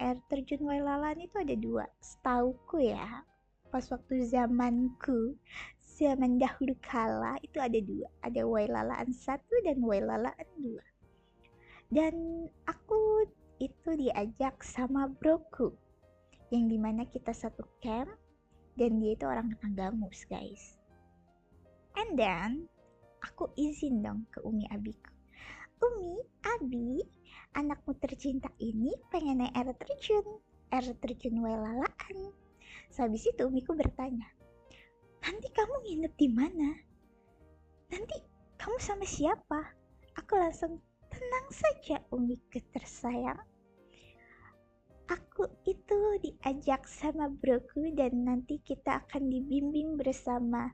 air terjun Wailalaan itu ada dua, setauku ya. Pas waktu zaman dahulu kala itu ada dua, ada Wailalaan 1 dan Wailalaan 2. Dan aku itu diajak sama broku, yang dimana kita satu camp, dan dia itu orang Agamus guys. And then aku izin dong ke Umi Abiku, Umi, Abi, anakmu tercinta ini pengen naik air terjun Wailalaan. Sehabis itu Umiku bertanya, nanti kamu nginep di mana? Nanti kamu sama siapa? Aku langsung, tenang saja Umiku tersayang. Aku itu diajak sama broku dan nanti kita akan dibimbing bersama